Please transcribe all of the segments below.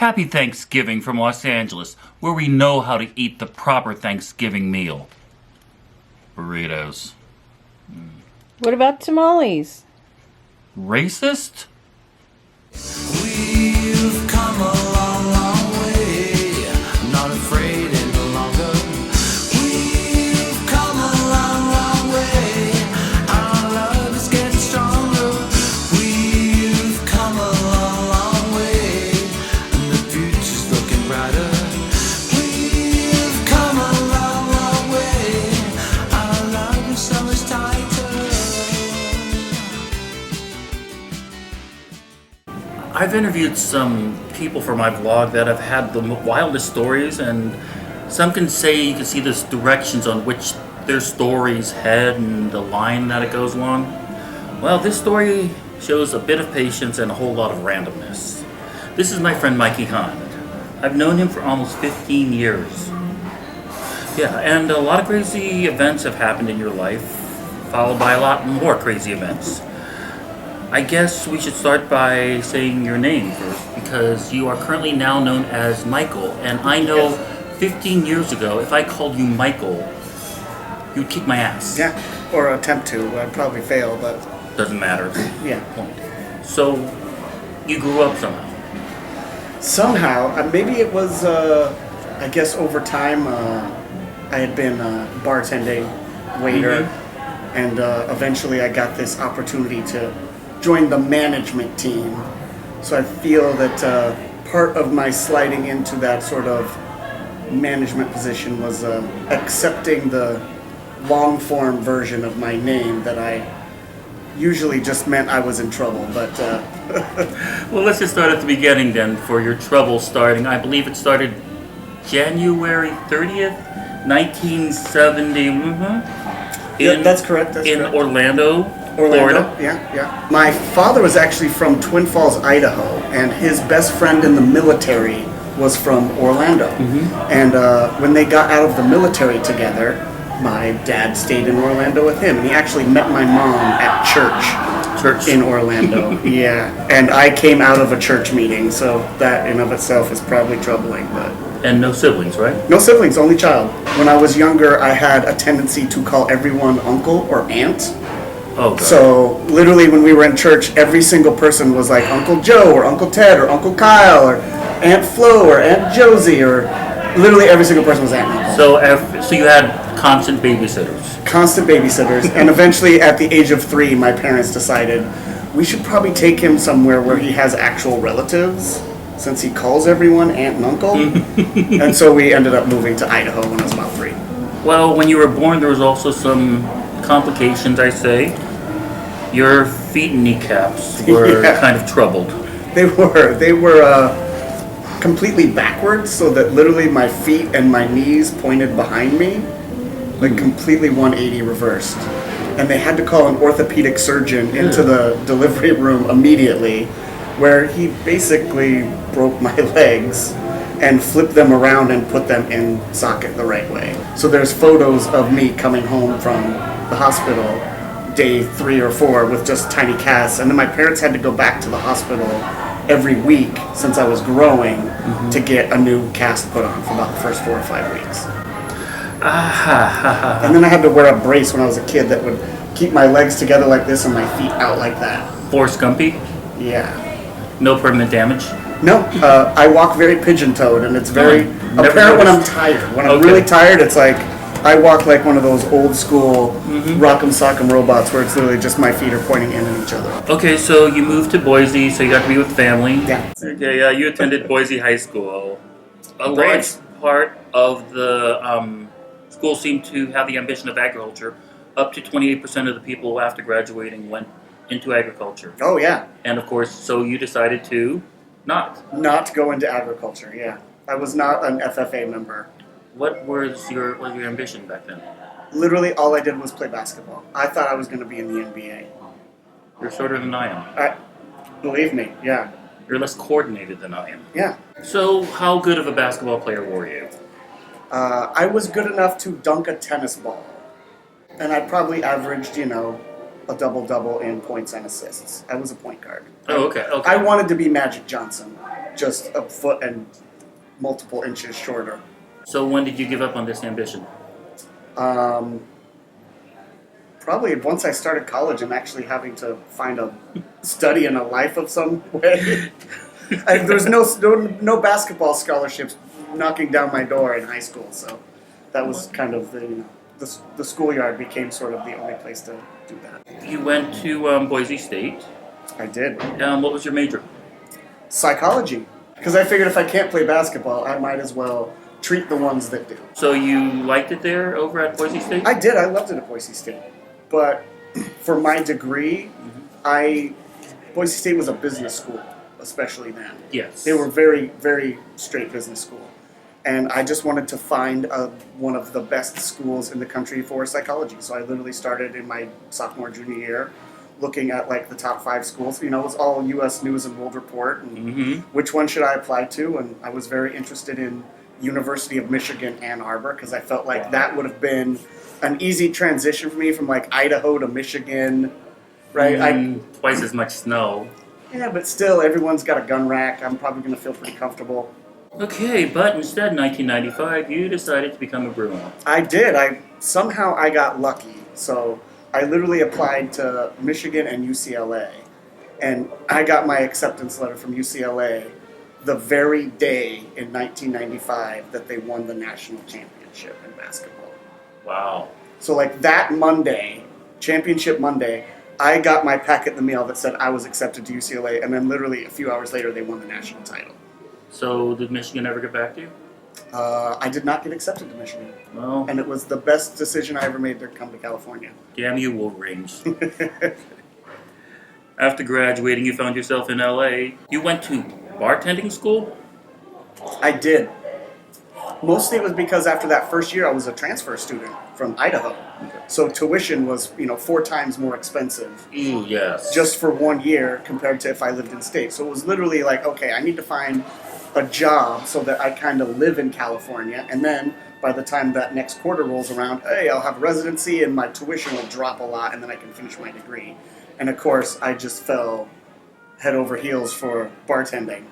Happy Thanksgiving from Los Angeles, where we know how to eat the proper Thanksgiving meal. Burritos. What about tamales? Racist? We've come a long, long way. I'm not afraid any longer. We've come a long, long way. Our love is getting stronger. We've come a long, long way. And the future's looking brighter. We've come a long, long way. Our love is so much tighter. I've interviewed some people for my vlog that have had the wildest stories, and some can say you can see the directions on which their stories head and the line that it goes along. Well, this story shows a bit of patience and a whole lot of randomness. This is my friend Mikey Hann. I've known him for almost 15 years. Yeah, and a lot of crazy events have happened in your life, followed by a lot more crazy events. I guess we should start by saying your name first, because you are currently now known as Michael, and I know 15 years ago, if I called you Michael, you'd kick my ass. Yeah, or attempt to. I'd probably fail, but Doesn't matter. yeah. So, you grew up somehow. Somehow, maybe it was, I guess over time, I had been bartending, waiter, and eventually I got this opportunity to join the management team. So I feel that part of my sliding into that sort of management position was accepting the long form version of my name that I usually just meant I was in trouble, but Well, let's just start at the beginning then for your trouble starting. I believe it started January 30th, 1970. yeah, that's correct. That's in correct. Orlando, Orlando, Florida. yeah. My father was actually from Twin Falls, Idaho, and his best friend in the military was from Orlando. And when they got out of the military together, my dad stayed in Orlando with him, and he actually met my mom at church in Orlando. Yeah, and I came out of a church meeting, so that in of itself is probably troubling, but... And no siblings, right? No siblings, only child. When I was younger, I had a tendency to call everyone uncle or aunt. Oh, God. So literally when we were in church, every single person was like Uncle Joe or Uncle Ted or Uncle Kyle or Aunt Flo or Aunt Josie, or literally every single person was Aunt and Uncle. So you had constant babysitters. Constant babysitters. And eventually at the age of 3, my parents decided we should probably take him somewhere where he has actual relatives, since he calls everyone aunt and uncle. And so we ended up moving to Idaho when I was about 3. Well, when you were born, there was also some complications, I say. Your feet and kneecaps were Yeah. kind of troubled. They were completely backwards, so that literally my feet and my knees pointed behind me, like completely 180 reversed. And they had to call an orthopedic surgeon into the delivery room immediately, where he basically broke my legs and flipped them around and put them in socket the right way. So there's photos of me coming home from the hospital day 3 or 4 with just tiny casts, and then my parents had to go back to the hospital every week since I was growing to get a new cast put on for about the first 4 or 5 weeks. And then I had to wear a brace when I was a kid that would keep my legs together like this and my feet out like that. Forrest Gumpy? Yeah. No permanent damage? No, I walk very pigeon-toed, and it's very Never apparent when I'm noticed. tired. When I'm Okay. really tired, it's like I walk like one of those old-school rock'em sock'em robots where it's literally just my feet are pointing in at each other. Okay, so you moved to Boise, so you got to be with family. Yeah. Okay, you attended Boise High School. A Great. large part of the school seemed to have the ambition of agriculture. Up to 28% of the people after graduating went into agriculture. Oh yeah, And of course, so you decided to not. not go into agriculture. Yeah, I was not an FFA member. What was your ambition back then? Literally, all I did was play basketball. I thought I was going to be in the NBA. You're shorter than I am. Believe me, yeah, You're less coordinated than I am. yeah. So, how good of a basketball player were you? I was good enough to dunk a tennis ball, and I probably averaged, a double-double in points and assists. I was a point guard. Oh, okay. I wanted to be Magic Johnson. just a foot and multiple inches shorter. So when did you give up on this ambition? Probably once I started college and actually having to find a study in a life of some way. There was no basketball scholarships knocking down my door in high school, so that was kind of the schoolyard became sort of the only place to do that. You went to Boise State. I did. What was your major? Psychology, because I figured if I can't play basketball, I might as well treat the ones that do. So you liked it there over at Boise State? I did. I loved it at Boise State. But for my degree, Boise State was a business school, especially then. Yes. They were very, very straight business school. And I just wanted to find one of the best schools in the country for psychology. So I literally started in my sophomore, junior year, looking at like the top 5 schools. You know, it was all U.S. News and World Report. And which one should I apply to? And I was very interested in University of Michigan, Ann Arbor, because I felt like that would have been an easy transition for me from like Idaho to Michigan, right? Twice as much snow. Yeah, but still, everyone's got a gun rack. I'm probably going to feel pretty comfortable. Okay, but instead, in 1995, you decided to become a Bruin. I did. Somehow I got lucky. So I literally applied to Michigan and UCLA, and I got my acceptance letter from UCLA the very day in 1995 that they won the national championship in basketball. Wow. So like that Monday, championship Monday, I got my packet in the mail that said I was accepted to UCLA, and then literally a few hours later they won the national title. So did Michigan ever get back to you? I did not get accepted to Michigan. Well, And it was the best decision I ever made to come to California. damn you, Wolverines. After graduating, you found yourself in LA. You went to bartending school? I did. Mostly it was because after that first year I was a transfer student from Idaho. So tuition was, 4 times more expensive. Ooh, yes. Just for 1 year compared to if I lived in state. So it was literally like, okay, I need to find a job so that I kind of live in California, and then by the time that next quarter rolls around, hey, I'll have residency and my tuition will drop a lot and then I can finish my degree. And of course, I just fell head over heels for bartending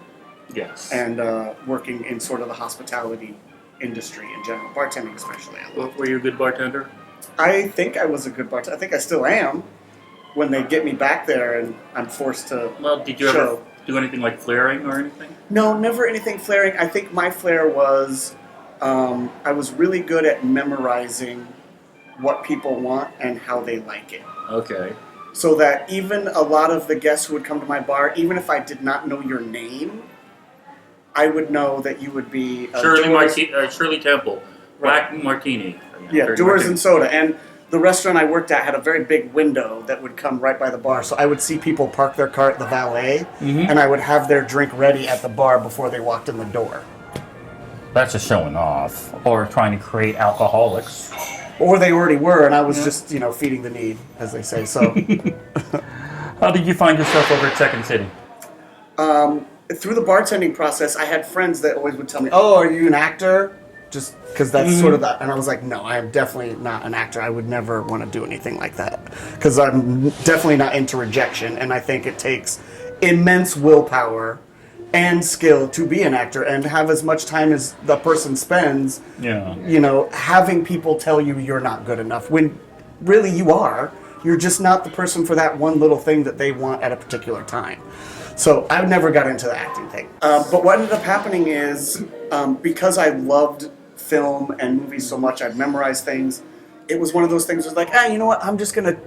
Yes. and working in sort of the hospitality industry in general, bartending especially. Were you a good bartender? I think I was a good bartender. I think I still am when they get me back there and I'm forced to Well, did you ever do anything like flaring or anything? No, never anything flaring. I think my flair was I was really good at memorizing what people want and how they like it. Okay. So that even a lot of the guests who would come to my bar, even if I did not know your name, I would know that you would be Shirley Temple, Black Martini. Yeah, Dirty Doers Martini. and soda. And the restaurant I worked at had a very big window that would come right by the bar. So I would see people park their car at the valet, and I would have their drink ready at the bar before they walked in the door. That's just showing off. Or trying to create alcoholics. Or they already were, and I was just, feeding the need, as they say. So How did you find yourself over at Second City? through the bartending process, I had friends that always would tell me, "Oh, are you an actor?" Just because that's sort of that. And I was like, no, I am definitely not an actor. I would never want to do anything like that. Because I'm definitely not into rejection. And I think it takes immense willpower and skill to be an actor and have as much time as the person spends, having people tell you you're not good enough. When really you are. You're just not the person for that one little thing that they want at a particular time. So I never got into the acting thing. But what ended up happening is, because I loved film and movies so much, I'd memorized things. It was one of those things where it's like, you know what, I'm just going to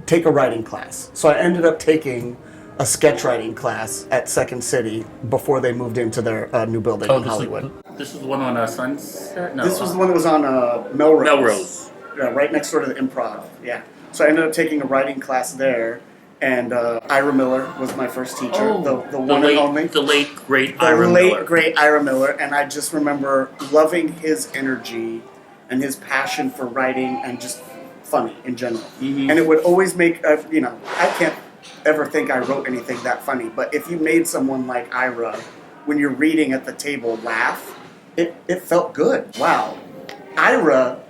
take a writing class. So I ended up taking a sketch writing class at Second City before they moved into their new building in Hollywood. This was the one on Sunset? No. This was the one that was on Melrose. Melrose. Yeah, right next door to the Improv, yeah. So I ended up taking a writing class there. And Ira Miller was my first teacher, the one and only. The late, great Ira Miller. The late, great Ira Miller. And I just remember loving his energy and his passion for writing and just funny in general. Mm-hmm. And it would always make, I can't ever think I wrote anything that funny. But if you made someone like Ira, when you're reading at the table, laugh, it felt good. Wow. Ira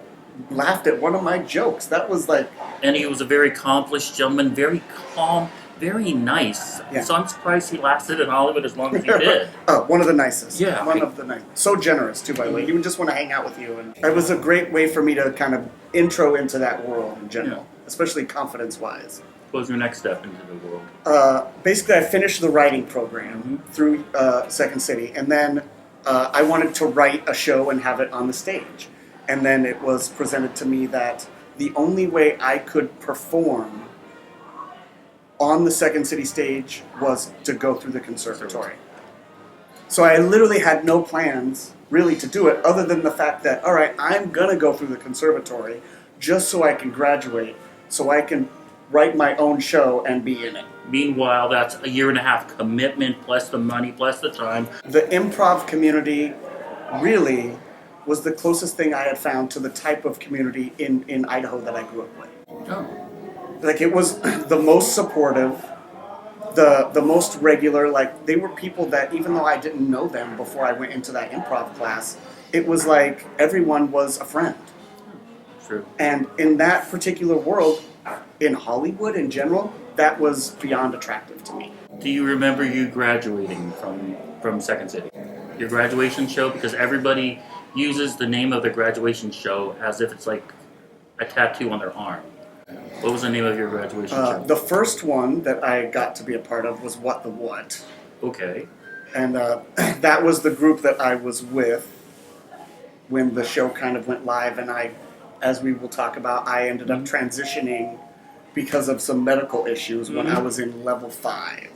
laughed at one of my jokes. That was like... And he was a very accomplished gentleman, very calm, very nice. Yeah. So I'm surprised he lasted in Hollywood as long as he did. One of the nicest. Yeah. One of the nicest. So generous, too, by the way. He would just want to hang out with you. And it was a great way for me to kind of intro into that world in general, especially confidence-wise. What was your next step into the world? Basically, I finished the writing program through Second City, and then I wanted to write a show and have it on the stage. And then it was presented to me that the only way I could perform on the Second City stage was to go through the conservatory. So I literally had no plans really to do it other than the fact that, all right, I'm going to go through the conservatory just so I can graduate, so I can write my own show and be in it. Meanwhile, that's a 1.5 commitment, plus the money, plus the time. The improv community really was the closest thing I had found to the type of community in Idaho that I grew up with. Oh. Like, it was the most supportive, the most regular. Like, they were people that, even though I didn't know them before I went into that improv class, it was like everyone was a friend. True. And in that particular world, in Hollywood in general, that was beyond attractive to me. Do you remember you graduating from Second City? Your graduation show? Because everybody uses the name of their graduation show as if it's like a tattoo on their arm. What was the name of your graduation show? The first one that I got to be a part of was What the What. Okay. And that was the group that I was with when the show kind of went live. And I, as we will talk about, I ended up transitioning because of some medical issues when I was in level 5.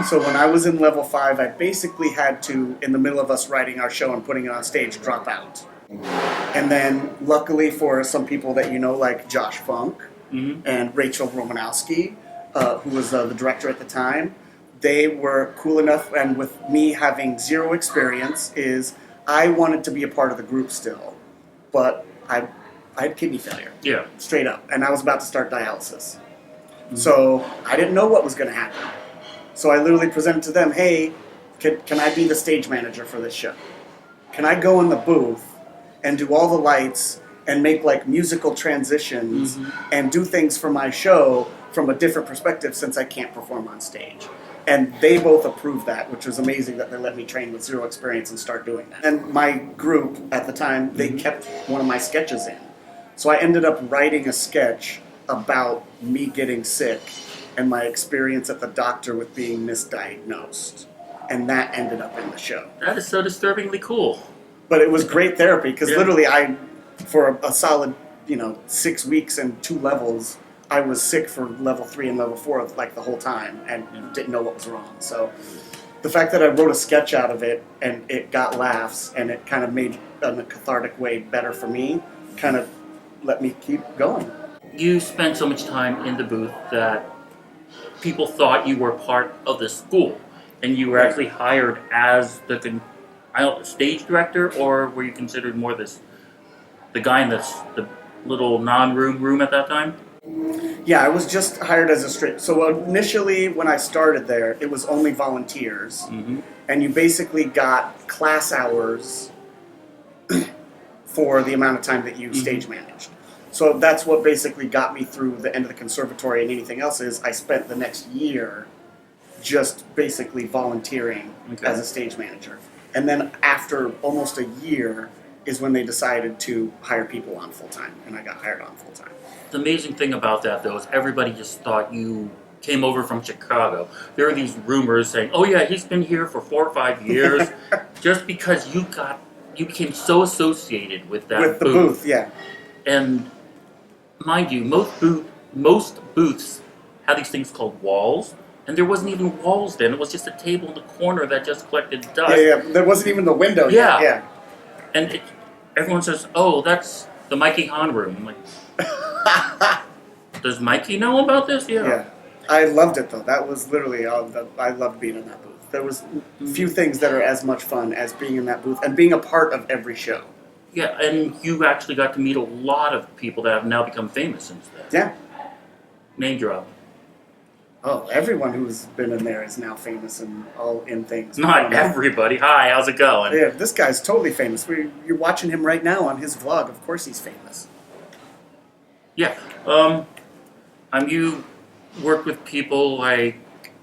So when I was in level 5, I basically had to, in the middle of us writing our show and putting it on stage, drop out. And then, luckily for some people that you know, like Josh Funk and Rachel Romanowski, who was the director at the time, they were cool enough, and with me having zero experience, is I wanted to be a part of the group still, but I had kidney failure. Yeah. Straight up. And I was about to start dialysis. So I didn't know what was going to happen. So I literally presented to them, hey, can I be the stage manager for this show? Can I go in the booth and do all the lights and make like musical transitions and do things for my show from a different perspective since I can't perform on stage? And they both approved that, which was amazing that they let me train with zero experience and start doing that. And my group at the time, they kept one of my sketches in. So I ended up writing a sketch about me getting sick and my experience at the doctor with being misdiagnosed. And that ended up in the show. That is so disturbingly cool. But it was great therapy because Yeah. literally for a solid, 6 weeks and 2 levels, I was sick for level 3 and level 4 like the whole time and didn't know what was wrong. So the fact that I wrote a sketch out of it and it got laughs and it kind of made in a cathartic way better for me kind of let me keep going. You spent so much time in the booth that people thought you were part of the school, and you were actually hired as the stage director, or were you considered more the guy in the little non-room at that time? Yeah, I was just hired as a straight. So initially, when I started there, it was only volunteers, and you basically got class hours for the amount of time that you stage managed. So that's what basically got me through the end of the conservatory, and anything else is I spent the next year just basically volunteering as a stage manager. And then after almost a year is when they decided to hire people on full-time, and I got hired on full-time. The amazing thing about that, though, is everybody just thought you came over from Chicago. There were these rumors saying, oh yeah, he's been here for 4 or 5 years, just because you became so associated with that With the booth, yeah. And mind you, most booths have these things called walls, and there wasn't even walls then. It was just a table in the corner that just collected dust. Yeah, there wasn't even the window Yeah. yet. Yeah. And everyone says, oh, that's the Mikey Hann room. I'm like, does Mikey know about this? Yeah. I loved it, though. That was literally I loved being in that booth. There was few things that are as much fun as being in that booth and being a part of every show. Yeah, and you actually got to meet a lot of people that have now become famous since then. Yeah. Name drop. Oh, everyone who's been in there is now famous and all in things. Not everybody. Hi, how's it going? Yeah, this guy's totally famous. You're watching him right now on his vlog. Of course he's famous. Yeah. worked with people like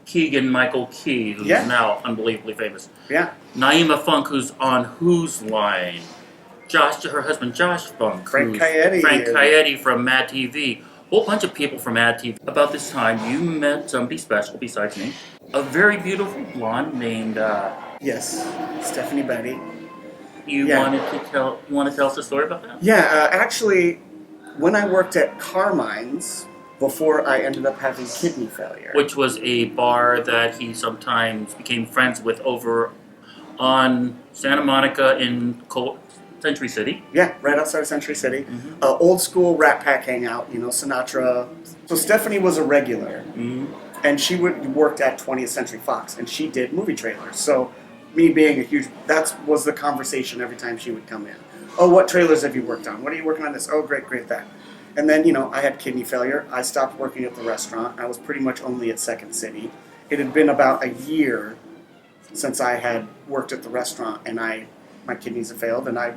Keegan Michael Key, who's Yeah. now unbelievably famous. Yeah. Naima Funk, who's on Who's Line. Her husband Josh Funk. Frank who's Coyote. Frank Coyote from Mad TV. A whole bunch of people from Mad TV. About this time, you met somebody special besides me. A very beautiful blonde named. Yes. Stephanie Betty. You Yeah. want to tell us a story about that? Yeah, actually, when I worked at Carmine's, before I ended up having kidney failure. Which was a bar that he sometimes became friends with over on Santa Monica in Century City. Yeah, right outside of Century City. Old school Rat Pack hangout, Sinatra. So Stephanie was a regular, and she worked at 20th Century Fox, and she did movie trailers. So me being a huge, that was the conversation every time she would come in. Oh, what trailers have you worked on? What are you working on this? Oh, great, that. And then, I had kidney failure. I stopped working at the restaurant. I was pretty much only at Second City. It had been about a year since I had worked at the restaurant, and my kidneys had failed, and I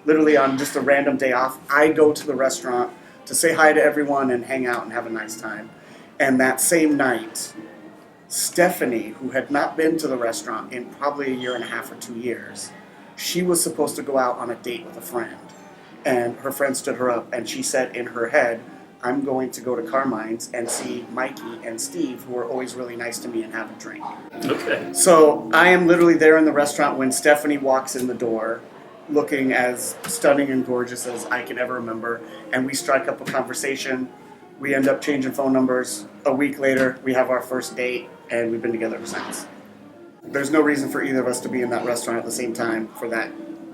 literally on just a random day off, I go to the restaurant to say hi to everyone and hang out and have a nice time. And that same night, Stephanie, who had not been to the restaurant in probably a year and a half or 2 years, she was supposed to go out on a date with a friend. And her friend stood her up, and she said in her head, I'm going to go to Carmine's and see Mikey and Steve, who are always really nice to me, and have a drink. Okay. So I am literally there in the restaurant when Stephanie walks in the door, looking as stunning and gorgeous as I can ever remember, and we strike up a conversation. We end up changing phone numbers. A week later, we have our first date, and we've been together ever since. There's no reason for either of us to be in that restaurant at the same time for that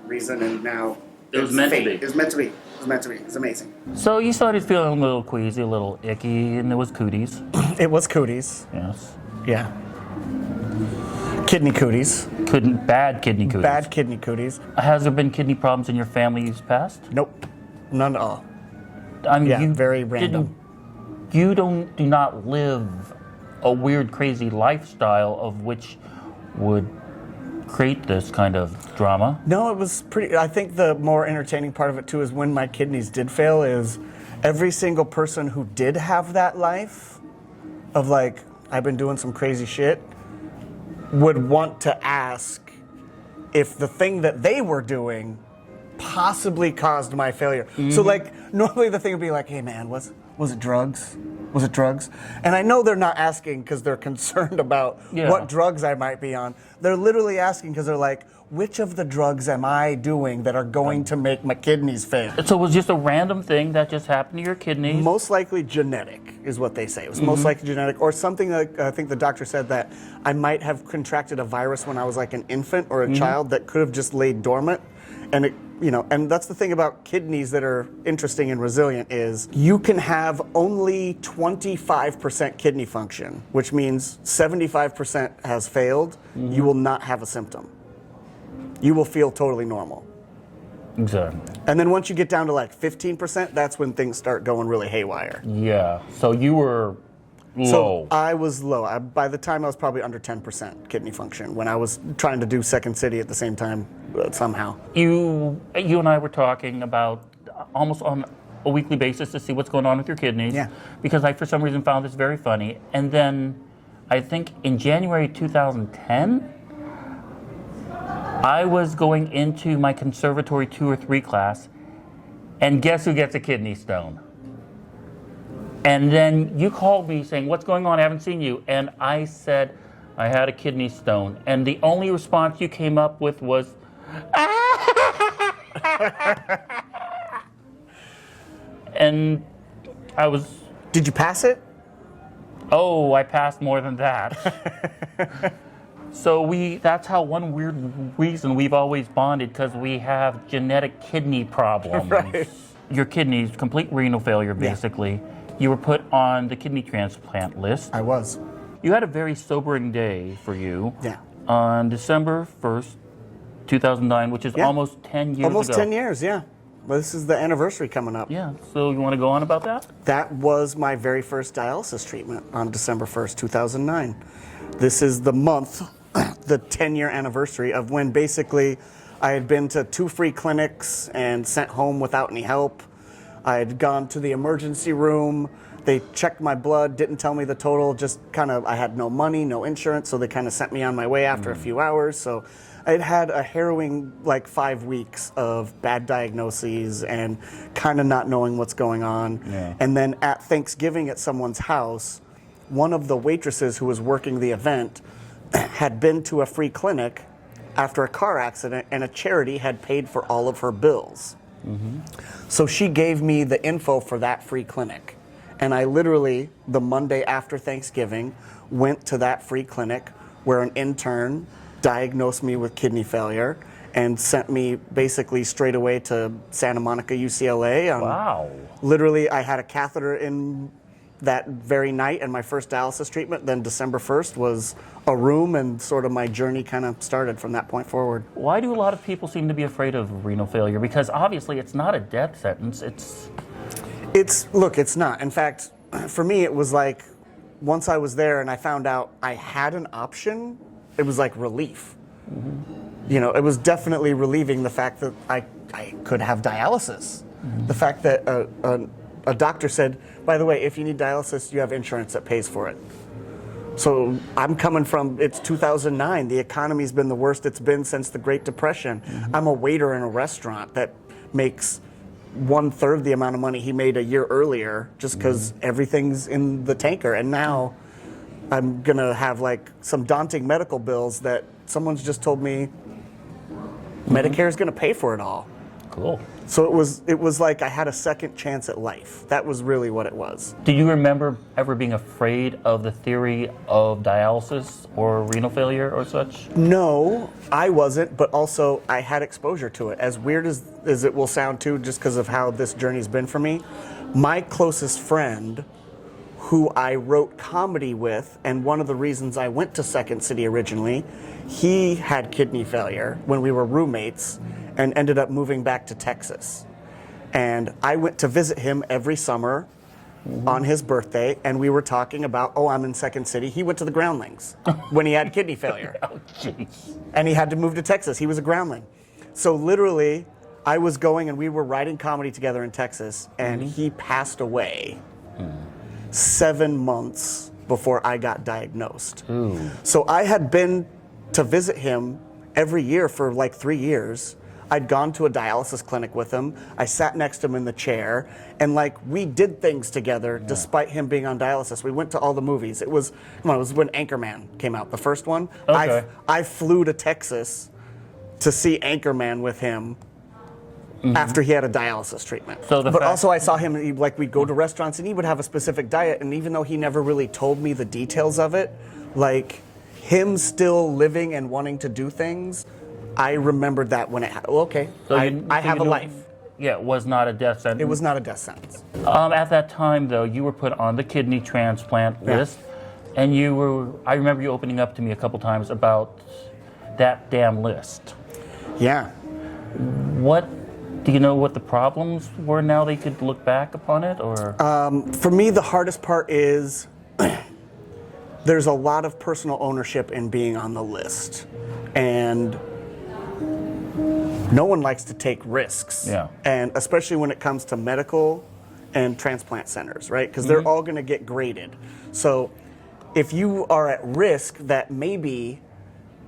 reason, and now It was it's meant to fate. be. It was meant to be. It was meant to be. It's amazing. So you started feeling a little queasy, a little icky, and it was cooties. It was cooties. Yes. Yeah. Kidney cooties. Bad kidney cooties. Bad kidney cooties. Has there been kidney problems in your family's past? Nope. None at all. I mean, Yeah, you very random. You do not live a weird, crazy lifestyle of which would create this kind of drama. No, it was pretty. I think the more entertaining part of it too is when my kidneys did fail. Is every single person who did have that life of like I've been doing some crazy shit would want to ask if the thing that they were doing possibly caused my failure. So like normally the thing would be like, hey man, was it drugs? Was it drugs? And I know they're not asking because they're concerned about what drugs I might be on. They're literally asking because they're like, which of the drugs am I doing that are going to make my kidneys fail? So it was just a random thing that just happened to your kidneys? Most likely genetic is what they say. It was most likely genetic, or something like I think the doctor said that I might have contracted a virus when I was like an infant or a child that could have just laid dormant. And it, and that's the thing about kidneys that are interesting and resilient is you can have only 25% kidney function, which means 75% has failed. You will not have a symptom. You will feel totally normal. Exactly. And then once you get down to like 15%, that's when things start going really haywire. Yeah. So you were low. So I was low. By the time I was probably under 10% kidney function when I was trying to do Second City at the same time somehow. You and I were talking about almost on a weekly basis to see what's going on with your kidneys. Yeah. Because I, for some reason, found this very funny. And then I think in January 2010, I was going into my conservatory 2 or 3 class, and guess who gets a kidney stone? And then you called me saying, what's going on? I haven't seen you. And I said, I had a kidney stone. And the only response you came up with was, and I was... Did you pass it? Oh, I passed more than that. So that's how one weird reason we've always bonded, because we have genetic kidney problems. Right. Your kidneys, complete renal failure, basically. You were put on the kidney transplant list. I was. You had a very sobering day for you. Yeah. On December 1st, 2009, which is almost 10 years ago. Almost 10 years, yeah. Well, this is the anniversary coming up. Yeah, so you want to go on about that? That was my very first dialysis treatment on December 1st, 2009. This is the month, the 10-year anniversary of when basically I had been to 2 free clinics and sent home without any help. I had gone to the emergency room. They checked my blood, didn't tell me the total, just kind of, I had no money, no insurance, so they kind of sent me on my way after a few hours. So I'd had a harrowing, like, 5 weeks of bad diagnoses and kind of not knowing what's going on. Yeah. And then at Thanksgiving at someone's house, one of the waitresses who was working the event had been to a free clinic after a car accident, and a charity had paid for all of her bills. So she gave me the info for that free clinic. And I literally, the Monday after Thanksgiving, went to that free clinic where an intern diagnosed me with kidney failure and sent me basically straight away to Santa Monica, UCLA. Wow. Literally, I had a catheter in that very night and my first dialysis treatment. Then December 1st was a room, and sort of my journey kind of started from that point forward. Why do a lot of people seem to be afraid of renal failure? Because obviously it's not a death sentence. Look, it's not. In fact, for me, it was like, once I was there and I found out I had an option, it was like relief. You know, it was definitely relieving, the fact that I could have dialysis. The fact that a doctor said, by the way, if you need dialysis, you have insurance that pays for it. So I'm coming from, it's 2009. The economy's been the worst it's been since the Great Depression. I'm a waiter in a restaurant that makes 1/3 the amount of money he made a year earlier, just because everything's in the tanker. And now I'm going to have like some daunting medical bills that someone's just told me Medicare is going to pay for it all. Cool. So it was like I had a second chance at life. That was really what it was. Do you remember ever being afraid of the theory of dialysis or renal failure or such? No, I wasn't, but also I had exposure to it. As weird as it will sound too, just because of how this journey's been for me, my closest friend, who I wrote comedy with, and one of the reasons I went to Second City originally, he had kidney failure when we were roommates and ended up moving back to Texas. And I went to visit him every summer on his birthday, and we were talking about, oh, I'm in Second City. He went to the Groundlings when he had kidney failure. Oh, jeez. And he had to move to Texas. He was a groundling. So literally, I was going and we were writing comedy together in Texas, and he passed away 7 months before I got diagnosed. So I had been to visit him every year for like 3 years. I'd gone to a dialysis clinic with him. I sat next to him in the chair, and like we did things together despite him being on dialysis. We went to all the movies. It was when Anchorman came out, the first one. Okay. I flew to Texas to see Anchorman with him after he had a dialysis treatment. But also I saw him, we'd go to restaurants and he would have a specific diet, and even though he never really told me the details of it, like him still living and wanting to do things, I remembered that when it happened. Okay, So I have a life. Yeah, it was not a death sentence. It was not a death sentence. At that time, though, you were put on the kidney transplant list, and I remember you opening up to me a couple times about that damn list. Yeah. Do you know what the problems were now that you could look back upon it, or? For me, the hardest part is there's a lot of personal ownership in being on the list. And no one likes to take risks. Yeah. And especially when it comes to medical and transplant centers, right? Because they're all going to get graded. So if you are at risk that maybe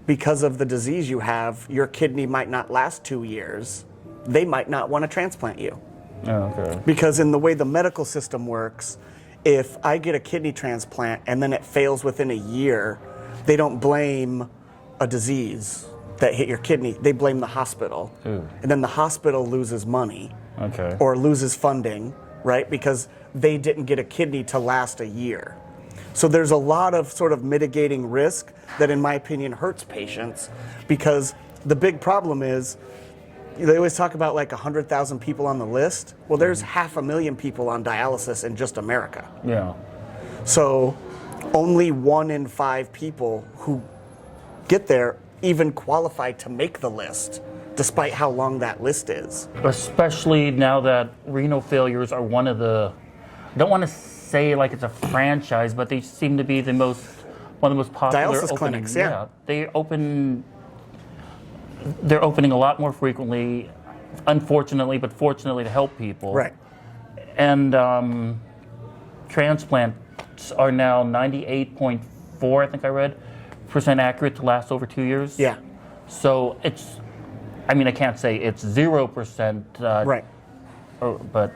because of the disease you have, your kidney might not last 2 years, they might not want to transplant you. Oh, okay. Because in the way the medical system works, if I get a kidney transplant and then it fails within a year, they don't blame a disease that hit your kidney. They blame the hospital. Ooh. And then the hospital loses money Okay. or loses funding, right? Because they didn't get a kidney to last a year. So there's a lot of sort of mitigating risk that, in my opinion, hurts patients, because the big problem is they always talk about like 100,000 people on the list. Well, there's 500,000 people on dialysis in just America. Yeah. So only 1 in 5 people who get there even qualify to make the list, despite how long that list is. Especially now that renal failures are one of the, I don't want to say like it's a franchise, but they seem to be one of the most popular Dialysis clinics, yeah. They're opening a lot more frequently, unfortunately, but fortunately to help people. Right. And transplants are now 98.4, I think I read, % accurate to last over 2 years. Yeah. So it's, I mean, I can't say it's 0%, Right. but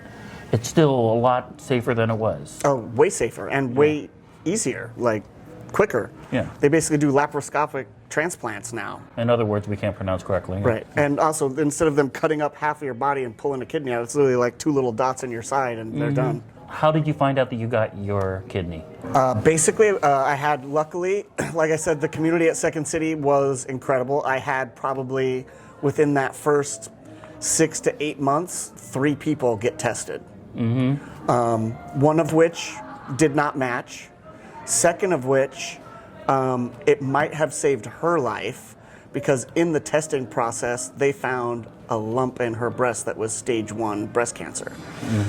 it's still a lot safer than it was. Oh, way safer and way easier, like quicker. Yeah. They basically do laparoscopic transplants now. In other words, we can't pronounce correctly. Right. And also, instead of them cutting up half of your body and pulling a kidney out, it's literally like 2 little dots in your side and they're done. How did you find out that you got your kidney? Basically, I had, luckily, like I said, the community at Second City was incredible. I had probably, within that first 6 to 8 months, 3 people get tested. One of which did not match. Second of which, it might have saved her life because in the testing process, they found a lump in her breast that was stage 1 breast cancer.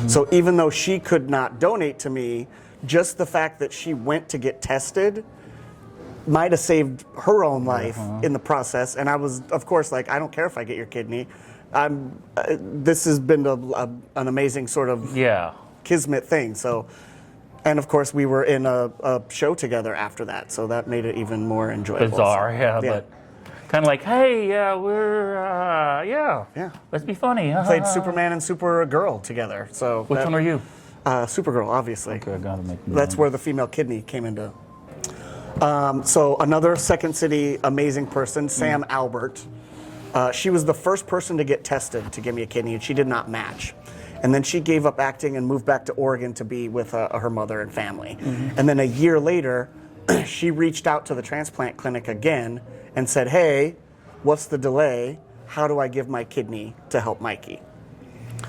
So even though she could not donate to me, just the fact that she went to get tested might have saved her own life in the process. And I was, of course, like, I don't care if I get your kidney. This has been an amazing sort of kismet thing. So, and of course, we were in a show together after that, so that made it even more enjoyable. Bizarre, So, but kind of like, hey, we're, let's be funny. Played Superman and Supergirl together. So Which one are you? Supergirl, obviously. Okay, I gotta make That's where the female kidney came into. So another Second City amazing person, Sam Albert. She was the first person to get tested to give me a kidney, and she did not match. And then she gave up acting and moved back to Oregon to be with her mother and family. And then a year later, she reached out to the transplant clinic again and said, hey, what's the delay? How do I give my kidney to help Mikey?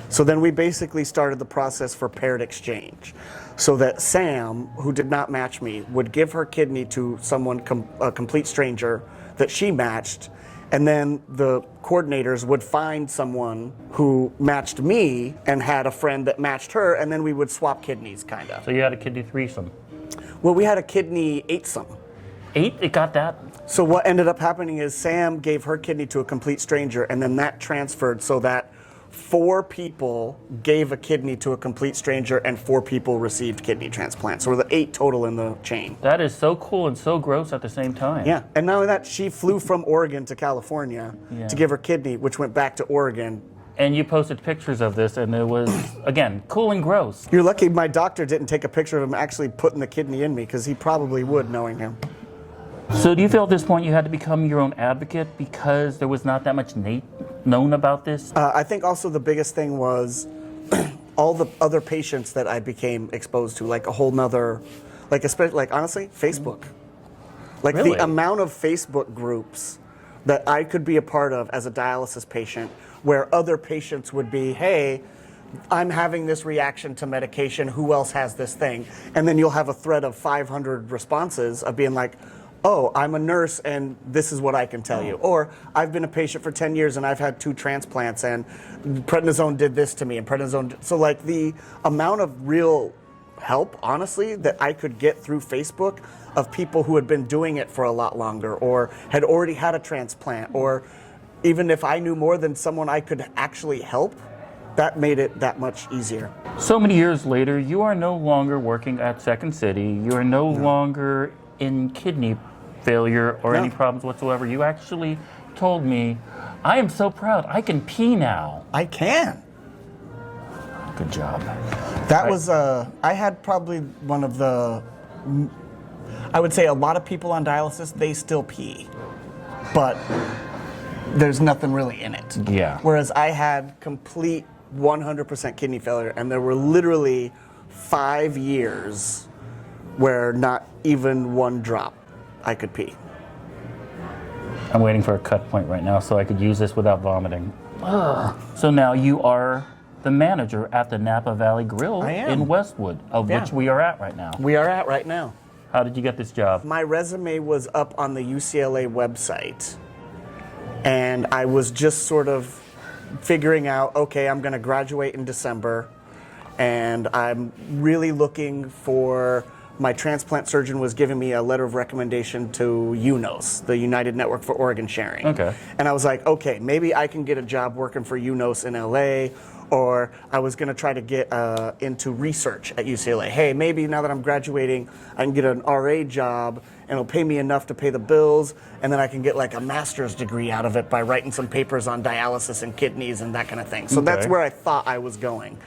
So then we basically started the process for paired exchange, so that Sam, who did not match me, would give her kidney to someone, a complete stranger that she matched, and then the coordinators would find someone who matched me and had a friend that matched her, and then we would swap kidneys, kind of. So you had a kidney threesome. Well, we had a kidney eightsome. 8? It got that? So what ended up happening is Sam gave her kidney to a complete stranger, and then that transferred so that 4 people gave a kidney to a complete stranger and 4 people received kidney transplants. So we're the 8 total in the chain. That is so cool and so gross at the same time. Yeah, and not only that, she flew from Oregon to California to give her kidney, which went back to Oregon. And you posted pictures of this, and it was, again, cool and gross. You're lucky my doctor didn't take a picture of him actually putting the kidney in me, because he probably would, knowing him. So do you feel at this point you had to become your own advocate because there was not that much known about this? I think also the biggest thing was all the other patients that I became exposed to, like a whole nother, like especially, like honestly, Facebook. Like Really? the amount of Facebook groups that I could be a part of as a dialysis patient, where other patients would be, hey, I'm having this reaction to medication, who else has this thing? And then you'll have a thread of 500 responses of being like, oh, I'm a nurse and this is what I can tell you. Or I've been a patient for 10 years and I've had 2 transplants and prednisone did this to me and prednisone. So like the amount of real help, honestly, that I could get through Facebook of people who had been doing it for a lot longer or had already had a transplant, or even if I knew more than someone I could actually help, that made it that much easier. So many years later, you are no longer working at Second City. You are no longer in kidney failure or any problems whatsoever. You actually told me, I am so proud, I can pee now. I can. Good job. That was, I had probably one of the, I would say a lot of people on dialysis, they still pee, but there's nothing really in it. Yeah. Whereas I had complete 100% kidney failure, and there were literally 5 years where not even one drop I could pee. I'm waiting for a cut point right now so I could use this without vomiting. So now you are the manager at the Napa Valley Grill I am. in Westwood, of which we are at right now. We are at right now. How did you get this job? My resume was up on the UCLA website, and I was just sort of figuring out, okay, I'm going to graduate in December, and I'm really looking for, my transplant surgeon was giving me a letter of recommendation to UNOS, the United Network for Organ Sharing. Okay. And I was like, okay, maybe I can get a job working for UNOS in LA, Or I was going to try to get into research at UCLA. Hey, maybe now that I'm graduating, I can get an RA job and it'll pay me enough to pay the bills, and then I can get like a master's degree out of it by writing some papers on dialysis and kidneys and that kind of thing. So that's where I thought I was going.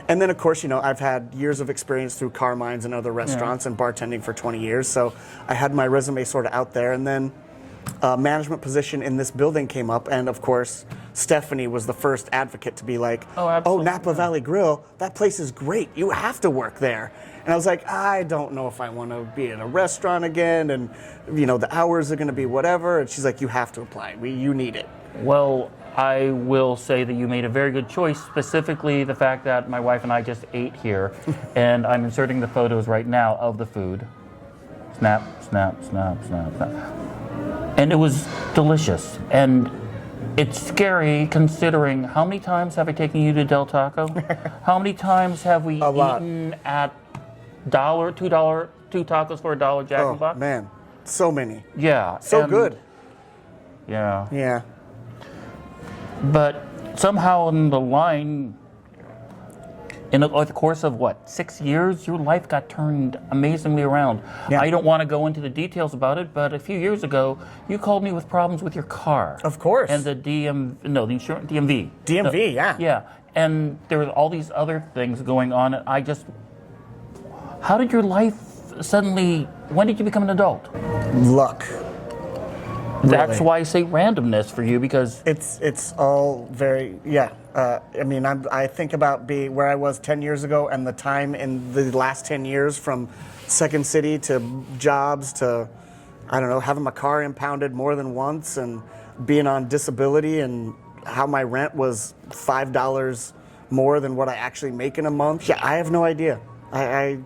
And then, of course, you know, I've had years of experience through Carmine's and other restaurants and bartending for 20 years. So I had my resume sort of out there. And then a management position in this building came up. And, of course, Stephanie was the first advocate to be like, oh, Napa Valley Grill, that place is great. You have to work there. And I was like, I don't know if I want to be in a restaurant again. And, you know, the hours are going to be whatever. And she's like, you have to apply. You need it. Well, I will say that you made a very good choice, specifically the fact that my wife and I just ate here, and I'm inserting the photos right now of the food. Snap, snap, snap, snap, snap. And it was delicious. And it's scary considering how many times have I taken you to Del Taco? How many times have we eaten at $2 two tacos for $1 Jack in the Box? Oh, man. So many. Yeah. So good. Yeah. Yeah. But somehow in the line, in the course of what, 6 years, your life got turned amazingly around. Yeah. I don't want to go into the details about it, but a few years ago, you called me with problems with your car. Of course. And the the insurance, DMV. DMV, yeah. Yeah. And there were all these other things going on. And how did your life suddenly, when did you become an adult? Luck. That's Really. why I say randomness for you, because It's all very, I mean, I think about where I was 10 years ago and the time in the last 10 years from Second City to jobs to, I don't know, having my car impounded more than once and being on disability and how my rent was $5 more than what I actually make in a month. Yeah, I have no idea. I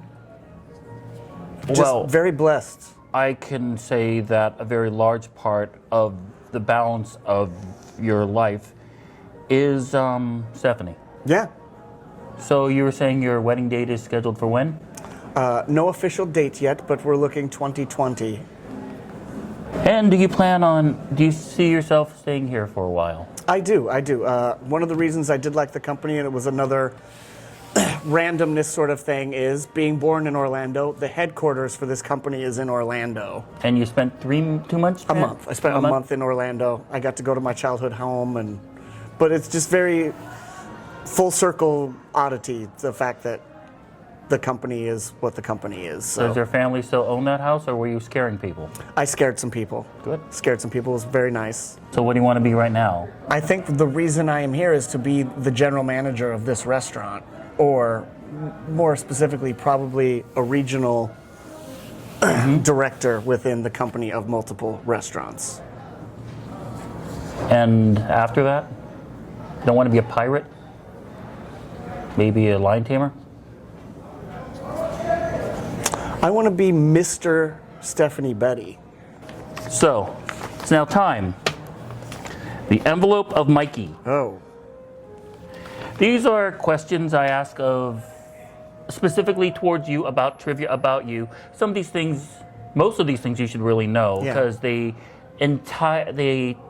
just very blessed. I can say that a very large part of the balance of your life is Stephanie. Yeah. So you were saying your wedding date is scheduled for when? No official date yet, but we're looking 2020. And do you see yourself staying here for a while? I do. One of the reasons I did like the company, and it was another randomness sort of thing, is being born in Orlando. The headquarters for this company is in Orlando. And you spent 2 months? A month. I spent a month in Orlando. I got to go to my childhood home, but it's just very full circle oddity, the fact that the company is what the company is. So Does your family still own that house, or were you scaring people? I scared some people. Good. Scared some people. It was very nice. So what do you want to be right now? I think the reason I am here is to be the general manager of this restaurant, or more specifically, probably a regional director within the company of multiple restaurants. And after that? Don't want to be a pirate? Maybe a lion tamer? I want to be Mr. Stephanie Betty. So, it's now time. The envelope of Mikey. Oh. These are questions I ask of specifically towards you about trivia about you. Some of these things, most of these things you should really know because they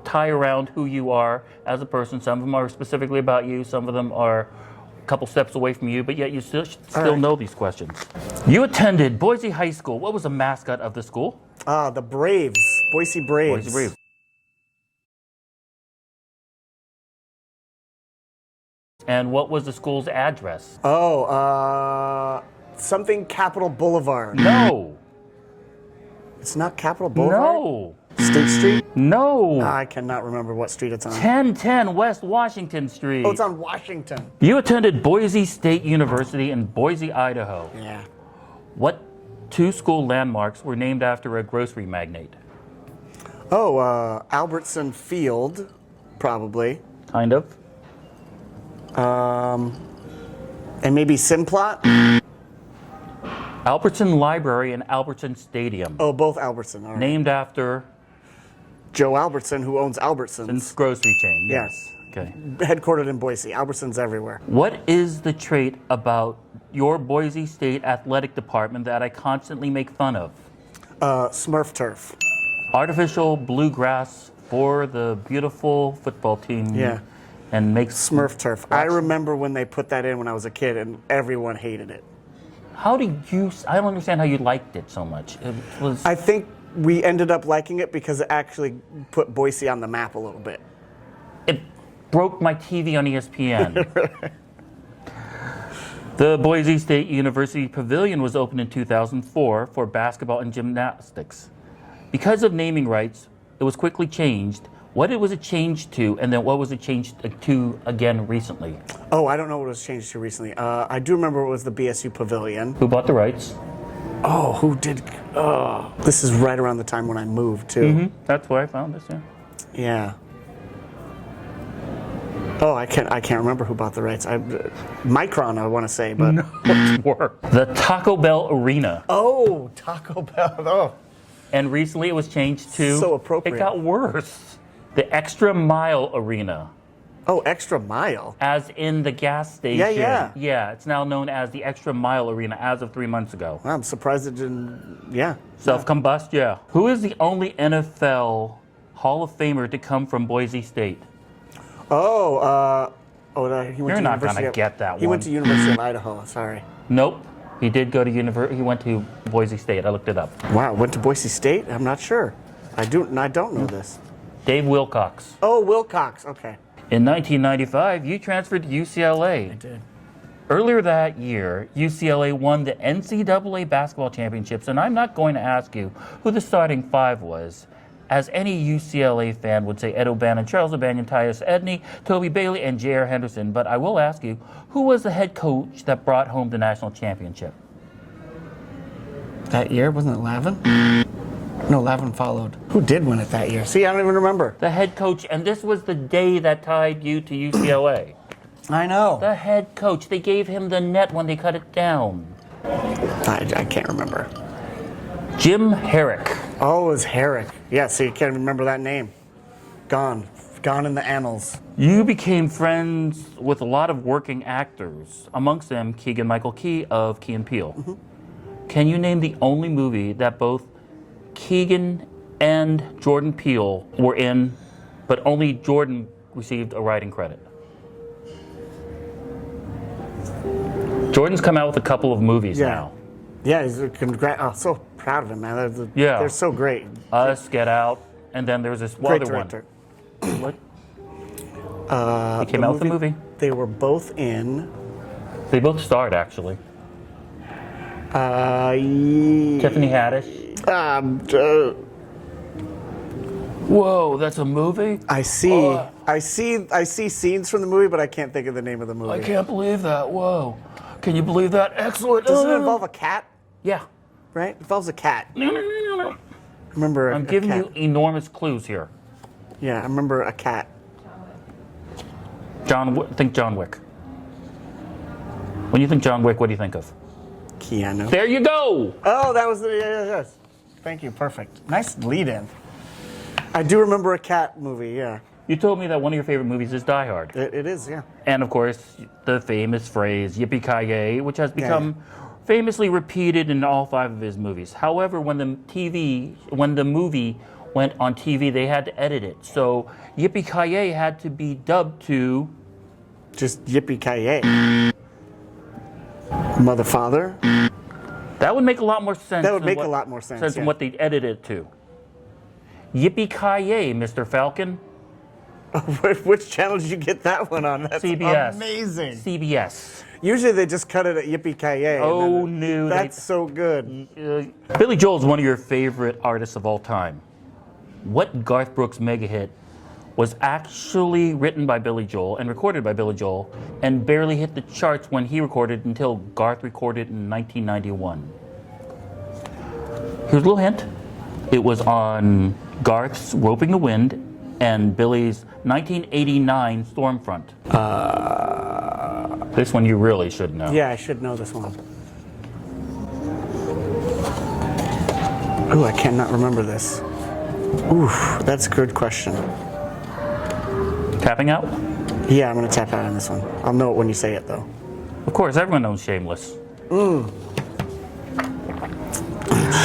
tie around who you are as a person. Some of them are specifically about you. Some of them are a couple steps away from you, but yet you still know these questions. You attended Boise High School. What was the mascot of the school? The Braves. Boise Braves. Boise Braves. And what was the school's address? Something Capitol Boulevard. No. It's not Capitol Boulevard? No. State Street? No. I cannot remember what street it's on. 1010 West Washington Street. Oh, it's on Washington. You attended Boise State University in Boise, Idaho. Yeah. What two school landmarks were named after a grocery magnate? Albertson Field, probably. Kind of. And maybe Simplot? Albertson Library and Albertson Stadium. Oh, both Albertson. All right. Named after Joe Albertson, who owns Albertsons. grocery chain. Yes. Okay. Headquartered in Boise. Albertsons everywhere. What is the trait about your Boise State athletic department that I constantly make fun of? SMURF TURF. Artificial bluegrass for the beautiful football team. Yeah. and make SMURF TURF. I remember when they put that in when I was a kid, and everyone hated it. How did you? I don't understand how you liked it so much. It was. I think we ended up liking it because it actually put Boise on the map a little bit. It broke my TV on ESPN. The Boise State University Pavilion was opened in 2004 for basketball and gymnastics. Because of naming rights, it was quickly changed. What was it changed to, and then what was it changed to again recently? Oh, I don't know what it was changed to recently. I do remember it was the BSU Pavilion. Who bought the rights? Oh, who did? Oh, this is right around the time when I moved too. Mm-hmm. That's where I found this. Yeah. Yeah. Oh, I can't remember who bought the rights. Micron, I want to say, but The Taco Bell Arena. Oh, Taco Bell. Oh, And recently it was changed to. So appropriate. It got worse. The Extra Mile Arena. oh, Extra Mile. As in the gas station. Yeah. Yeah, it's now known as the Extra Mile Arena as of 3 months ago. I'm surprised it didn't. Yeah. Self-combust, yeah. Who is the only NFL Hall of Famer to come from Boise State? Oh, he went You're to not University gonna of- get that He one. went to University of Idaho. Sorry. Nope. He did go to he went to Boise State. I looked it up. Wow, went to Boise State. I'm not sure. I don't know this. Dave Wilcox. Oh, Wilcox. Okay. In 1995, you transferred to UCLA. I did. Earlier that year, UCLA won the NCAA basketball championships, and I'm not going to ask you who the starting five was, as any UCLA fan would say Ed O'Bannon, Charles O'Banion, Tyus Edney, Toby Bailey, and J.R. Henderson, but I will ask you, who was the head coach that brought home the national championship? That year? Wasn't it Lavin? No, Lavin followed. Who did win it that year? See, I don't even remember. The head coach, and this was the day that tied you to UCLA. I know. The head coach, they gave him the net when they cut it down. I can't remember. Jim Herrick. Oh, it was Herrick. Yeah, see, you can't remember that name. Gone in the annals. You became friends with a lot of working actors, amongst them Keegan-Michael Key of Key and Peele. Mm-hmm. Can you name the only movie that both Keegan and Jordan Peele were in, but only Jordan received a writing credit? Jordan's come out with a couple of movies now. Yeah, so proud of him, man. Yeah. They're so great. Us, Get Out, and then there was this Great other director. one. What? He came out with a movie. They were both in. They both starred, actually. Tiffany Haddish. Whoa, that's a movie? I see scenes from the movie, but I can't think of the name of the movie. I can't believe that. Whoa. Can you believe that? Excellent. Doesn't it involve a cat? Yeah. Right? It involves a cat. No. Remember? I'm a giving cat. you enormous clues here. Yeah, I remember a cat. Think John Wick. When you think John Wick, what do you think of? Keanu. There you go. Oh, that was the yes. Thank you. Perfect. Nice lead-in. I do remember a cat movie. Yeah. You told me that one of your favorite movies is Die Hard. It is. Yeah. And of course, the famous phrase "Yippee-ki-yay," which has become famously repeated in all 5 of his movies. However, when the movie went on TV, they had to edit it. So "Yippee-ki-yay" had to be dubbed to Just yippee-ki-yay. Mother, father. That would make a lot more sense. That would than make what- a lot more sense, than yeah. what they edited it to. Yippee-ki-yay, Mr. Falcon. Which channel did you get that one on? That's CBS. amazing. CBS. Usually they just cut it at yippee-ki-yay. Oh, no. That's so good. Billy Joel is one of your favorite artists of all time. What Garth Brooks mega hit was actually written by Billy Joel and recorded by Billy Joel and barely hit the charts when he recorded until Garth recorded in 1991? Here's a little hint. It was on Garth's Roping the Wind and Billy's 1989 Stormfront. This one you really should know. Yeah, I should know this one. Ooh, I cannot remember this. Ooh, that's a good question. Tapping out? Yeah, I'm gonna tap out on this one. I'll know it when you say it, though. Of course, everyone knows Shameless.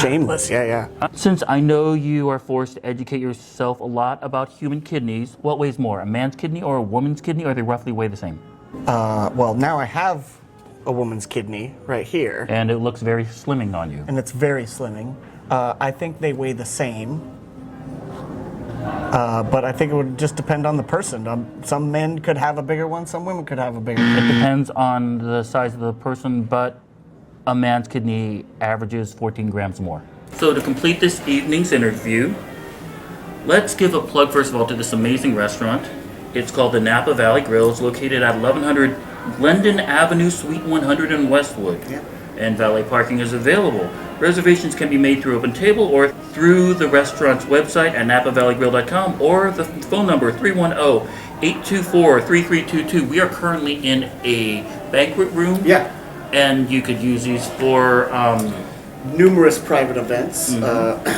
Shameless, yeah. Since I know you are forced to educate yourself a lot about human kidneys, what weighs more, a man's kidney or a woman's kidney, or they roughly weigh the same? Well, now I have a woman's kidney right here, And it looks very slimming on you. and it's very slimming. I think they weigh the same, but I think it would just depend on the person. Some men could have a bigger one, some women could have a bigger one. It depends on the size of the person, but a man's kidney averages 14 grams more. So to complete this evening's interview, let's give a plug first of all to this amazing restaurant. It's called the Napa Valley Grill. It's located at 1100 Glendon Avenue, Suite 100 in Westwood. Yeah. And valet parking is available. Reservations can be made through Open Table or through the restaurant's website at napavalleygrill.com or the phone number 310-824-3322. We are currently in a banquet room. Yeah. And you could use these for Numerous private events.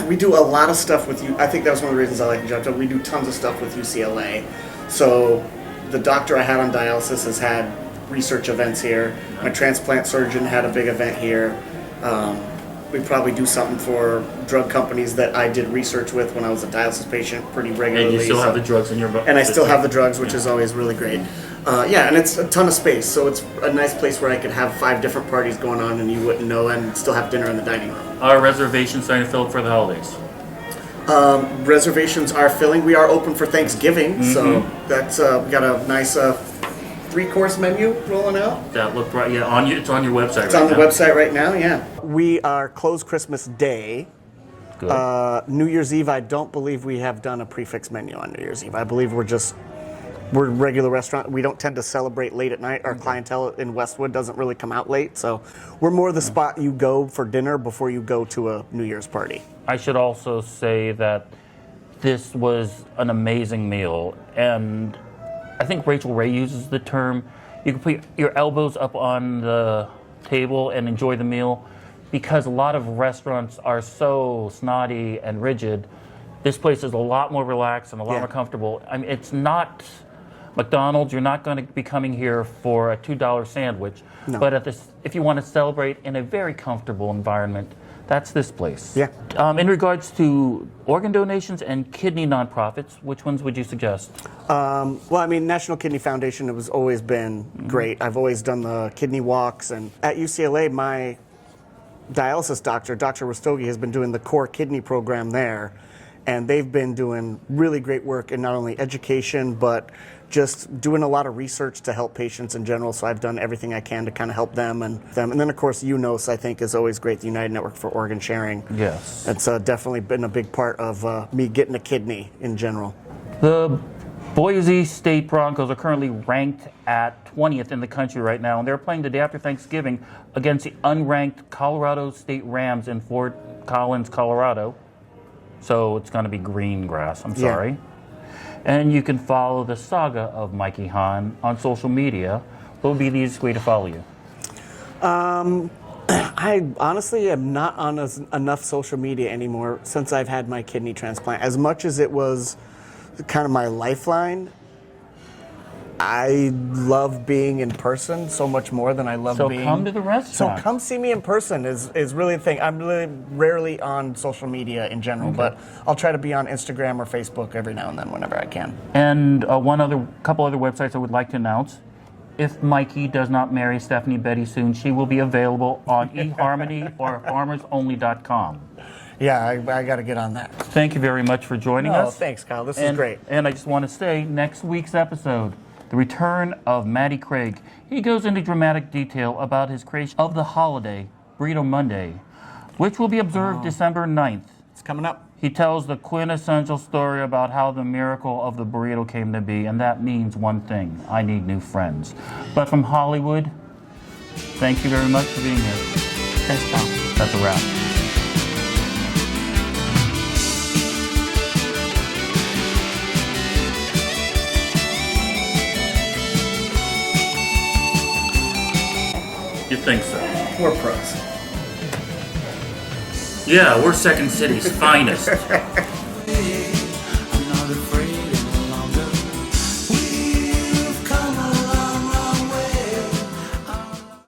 We do a lot of stuff with you. I think that was one of the reasons I like the job. We do tons of stuff with UCLA. So the doctor I had on dialysis has had research events here. My transplant surgeon had a big event here. We probably do something for drug companies that I did research with when I was a dialysis patient pretty regularly. and you still have the drugs in your And I still have the drugs, which is always really great. Yeah, and it's a ton of space, so it's a nice place where I could have 5 different parties going on and you wouldn't know, and still have dinner in the dining room. Our reservations starting to fill up for the holidays. Reservations are filling. We are open for Thanksgiving, so that's we got a nice 3-course menu rolling out. That looked right. Yeah, it's on your website. It's on the website right now. Yeah. We are closed Christmas Day. Good. New Year's Eve, I don't believe we have done a prefix menu on New Year's Eve. I believe we're a regular restaurant. We don't tend to celebrate late at night. Our clientele in Westwood doesn't really come out late, so we're more the spot you go for dinner before you go to a New Year's party. I should also say that this was an amazing meal, and I think Rachel Ray uses the term, you can put your elbows up on the table and enjoy the meal, because a lot of restaurants are so snotty and rigid. This place is a lot more relaxed and a lot more comfortable. I mean, it's not McDonald's. You're not going to be coming here for a $2 sandwich. No. But if you want to celebrate in a very comfortable environment, that's this place. Yeah. In regards to organ donations and kidney nonprofits, which ones would you suggest? Well, I mean, National Kidney Foundation has always been great. I've always done the kidney walks, and at UCLA, my dialysis doctor, Dr. Rastogi, has been doing the core kidney program there, and they've been doing really great work in not only education, but just doing a lot of research to help patients in general. So I've done everything I can to kind of help them. And then, of course, UNOS, I think, is always great, the United Network for Organ Sharing. Yes. It's definitely been a big part of me getting a kidney in general. The Boise State Broncos are currently ranked at 20th in the country right now, and they're playing the day after Thanksgiving against the unranked Colorado State Rams in Fort Collins, Colorado. So it's going to be green grass, I'm sorry. And you can follow the saga of Mikey Hann on social media. What would be the easiest way to follow you? I honestly am not on enough social media anymore since I've had my kidney transplant. As much as it was kind of my lifeline, I love being in person so much more than I love being... So come to the restaurant. So come see me in person is really the thing. I'm really rarely on social media in general, but I'll try to be on Instagram or Facebook every now and then whenever I can. And couple other websites I would like to announce. If Mikey does not marry Stephanie Betty soon, she will be available on eHarmony or farmersonly.com. Yeah, I got to get on that. Thank you very much for joining us. Oh, thanks, Kyle. This is great. And I just want to say, next week's episode, the return of Matty Craig. He goes into dramatic detail about his creation of the holiday, Burrito Monday, which will be observed December 9th. It's coming up. He tells the quintessential story about how the miracle of the burrito came to be, and that means one thing: I need new friends. But from Hollywood, thank you very much for being here. Thanks, Kyle. That's a wrap. You think so? We're pros. Yeah, we're Second City's finest. Hey,